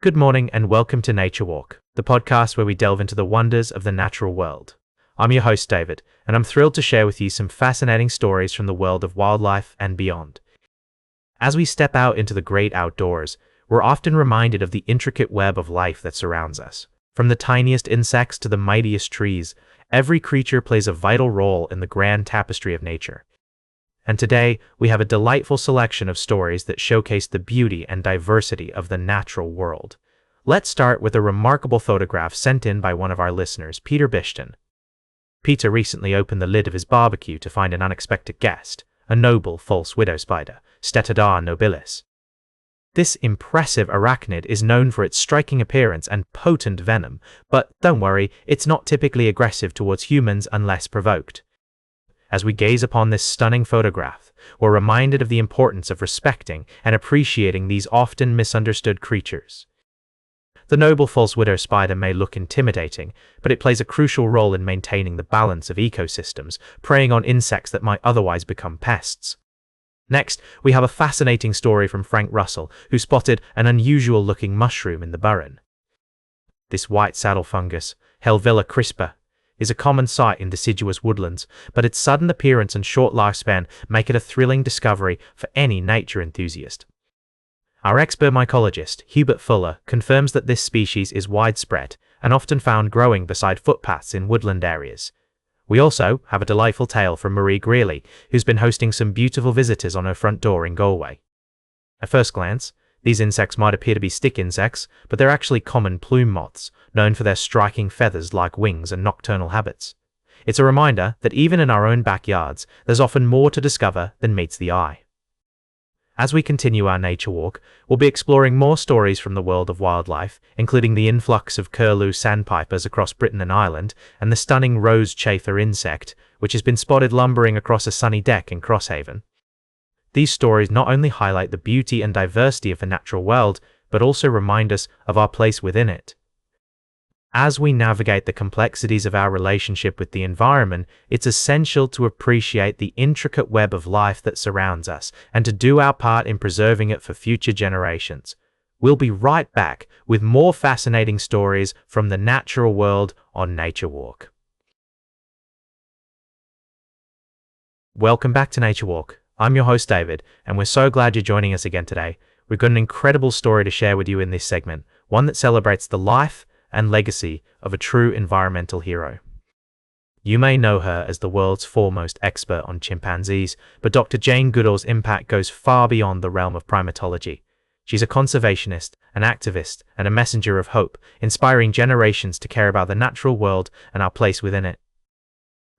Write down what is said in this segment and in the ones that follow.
Good morning and welcome to Nature Walk, the podcast where we delve into the wonders of the natural world. I'm your host, David, and I'm thrilled to share with you some fascinating stories from the world of wildlife and beyond. As we step out into the great outdoors, we're often reminded of the intricate web of life that surrounds us. From the tiniest insects to the mightiest trees, every creature plays a vital role in the grand tapestry of nature. And today, we have a delightful selection of stories that showcase the beauty and diversity of the natural world. Let's start with a remarkable photograph sent in by one of our listeners, Peter Bishton. Peter recently opened the lid of his barbecue to find an unexpected guest, a noble false widow spider, Steatodon nobilis. This impressive arachnid is known for its striking appearance and potent venom, but don't worry, it's not typically aggressive towards humans unless provoked. As we gaze upon this stunning photograph, we're reminded of the importance of respecting and appreciating these often misunderstood creatures. The noble false widow spider may look intimidating, but it plays a crucial role in maintaining the balance of ecosystems, preying on insects that might otherwise become pests. Next, we have a fascinating story from Frank Russell, who spotted an unusual-looking mushroom in the burren. This white saddle fungus, Helvilla crispa, is a common sight in deciduous woodlands, but its sudden appearance and short lifespan make it a thrilling discovery for any nature enthusiast. Our expert mycologist, Hubert Fuller, confirms that this species is widespread and often found growing beside footpaths in woodland areas. We also have a delightful tale from Marie Greeley, who's been hosting some beautiful visitors on her front door in Galway. At first glance, these insects might appear to be stick insects, but they're actually common plume moths, known for their striking feathers-like wings and nocturnal habits. It's a reminder that even in our own backyards, there's often more to discover than meets the eye. As we continue our nature walk, we'll be exploring more stories from the world of wildlife, including the influx of curlew sandpipers across Britain and Ireland, and the stunning rose chafer insect, which has been spotted lumbering across a sunny deck in Crosshaven. These stories not only highlight the beauty and diversity of the natural world, but also remind us of our place within it. As we navigate the complexities of our relationship with the environment, it's essential to appreciate the intricate web of life that surrounds us and to do our part in preserving it for future generations. We'll be right back with more fascinating stories from the natural world on Nature Walk. Welcome back to Nature Walk. I'm your host, David, and we're so glad you're joining us again today. We've got an incredible story to share with you in this segment, one that celebrates the life and legacy of a true environmental hero. You may know her as the world's foremost expert on chimpanzees, but Dr. Jane Goodall's impact goes far beyond the realm of primatology. She's a conservationist, an activist, and a messenger of hope, inspiring generations to care about the natural world and our place within it.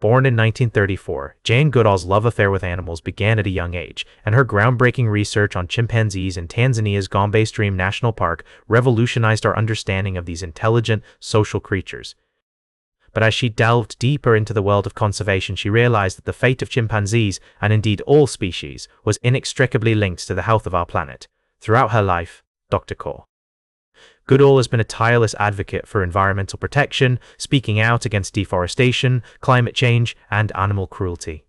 Born in 1934, Jane Goodall's love affair with animals began at a young age, and her groundbreaking research on chimpanzees in Tanzania's Gombe Stream National Park revolutionized our understanding of these intelligent, social creatures. But as she delved deeper into the world of conservation, she realized that the fate of chimpanzees, and indeed all species, was inextricably linked to the health of our planet. Throughout her life, Dr. Goodall has been a tireless advocate for environmental protection, speaking out against deforestation, climate change, and animal cruelty.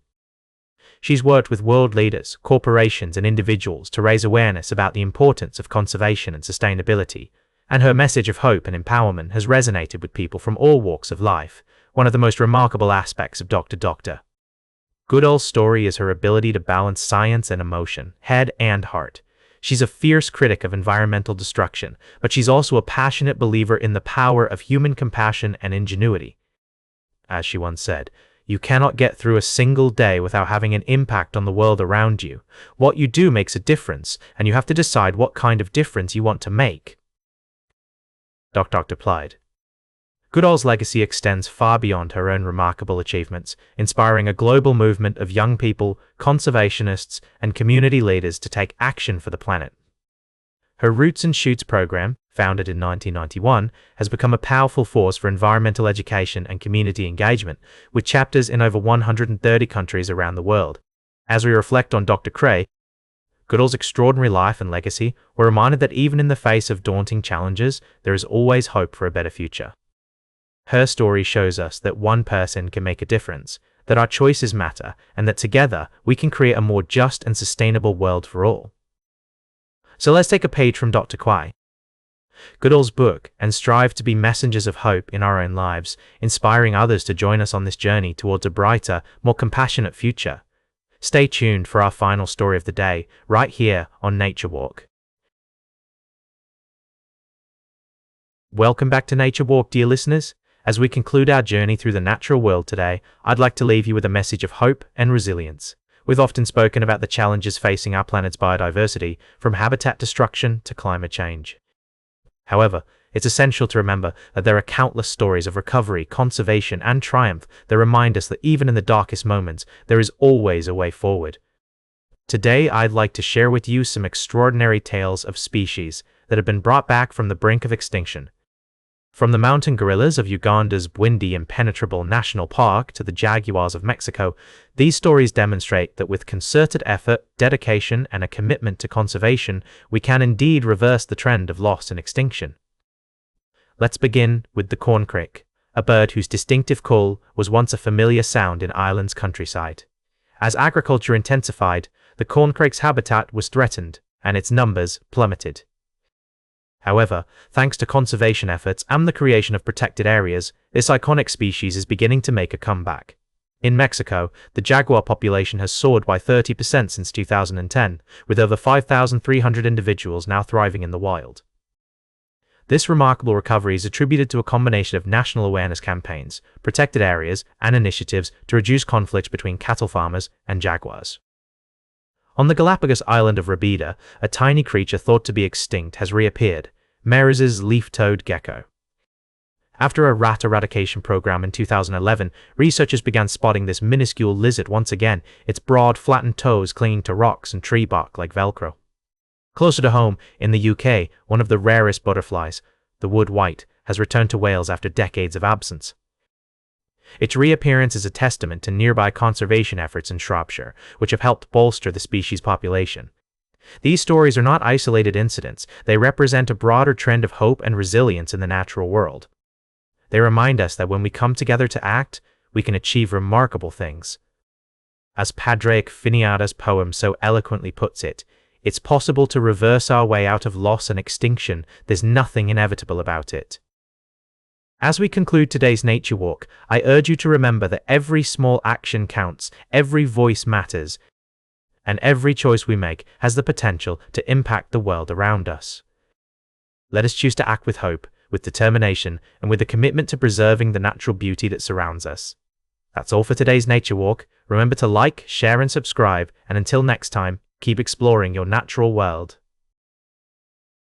She's worked with world leaders, corporations, and individuals to raise awareness about the importance of conservation and sustainability, and her message of hope and empowerment has resonated with people from all walks of life, one of the most remarkable aspects of Dr. Goodall's story is her ability to balance science and emotion, head and heart. She's a fierce critic of environmental destruction, but she's also a passionate believer in the power of human compassion and ingenuity. As she once said, "You cannot get through a single day without having an impact on the world around you. What you do makes a difference, and you have to decide what kind of difference you want to make." Dr. replied. Goodall's legacy extends far beyond her own remarkable achievements, inspiring a global movement of young people, conservationists, and community leaders to take action for the planet. Her Roots and Shoots program, founded in 1991, has become a powerful force for environmental education and community engagement, with chapters in over 130 countries around the world. As we reflect on Dr. Goodall's extraordinary life and legacy, we're reminded that even in the face of daunting challenges, there is always hope for a better future. Her story shows us that one person can make a difference, that our choices matter, and that together we can create a more just and sustainable world for all. So let's take a page from Dr. Quai. Goodall's book, and strive to be messengers of hope in our own lives, inspiring others to join us on this journey towards a brighter, more compassionate future. Stay tuned for our final story of the day, right here on Nature Walk. Welcome back to Nature Walk, dear listeners. As we conclude our journey through the natural world today, I'd like to leave you with a message of hope and resilience. We've often spoken about the challenges facing our planet's biodiversity, from habitat destruction to climate change. However, it's essential to remember that there are countless stories of recovery, conservation, and triumph that remind us that even in the darkest moments, there is always a way forward. Today, I'd like to share with you some extraordinary tales of species that have been brought back from the brink of extinction. From the mountain gorillas of Uganda's windy impenetrable national park to the jaguars of Mexico, these stories demonstrate that with concerted effort, dedication, and a commitment to conservation, we can indeed reverse the trend of loss and extinction. Let's begin with the corncrake, a bird whose distinctive call was once a familiar sound in Ireland's countryside. As agriculture intensified, the corncrake's habitat was threatened, and its numbers plummeted. However, thanks to conservation efforts and the creation of protected areas, this iconic species is beginning to make a comeback. In Mexico, the jaguar population has soared by 30% since 2010, with over 5,300 individuals now thriving in the wild. This remarkable recovery is attributed to a combination of national awareness campaigns, protected areas, and initiatives to reduce conflict between cattle farmers and jaguars. On the Galapagos island of Rabida, a tiny creature thought to be extinct has reappeared, Meares's leaf-toed gecko. After a rat eradication program in 2011, researchers began spotting this minuscule lizard once again, its broad, flattened toes clinging to rocks and tree bark like Velcro. Closer to home, in the UK, one of the rarest butterflies, the wood white, has returned to Wales after decades of absence. Its reappearance is a testament to nearby conservation efforts in Shropshire, which have helped bolster the species' population. These stories are not isolated incidents, they represent a broader trend of hope and resilience in the natural world. They remind us that when we come together to act, we can achieve remarkable things. As Padraig Finiada's poem so eloquently puts it, it's possible to reverse our way out of loss and extinction, there's nothing inevitable about it. As we conclude today's Nature Walk, I urge you to remember that every small action counts, every voice matters, and every choice we make has the potential to impact the world around us. Let us choose to act with hope, with determination, and with a commitment to preserving the natural beauty that surrounds us. That's all for today's Nature Walk. Remember to like, share, and subscribe, and until next time, keep exploring your natural world.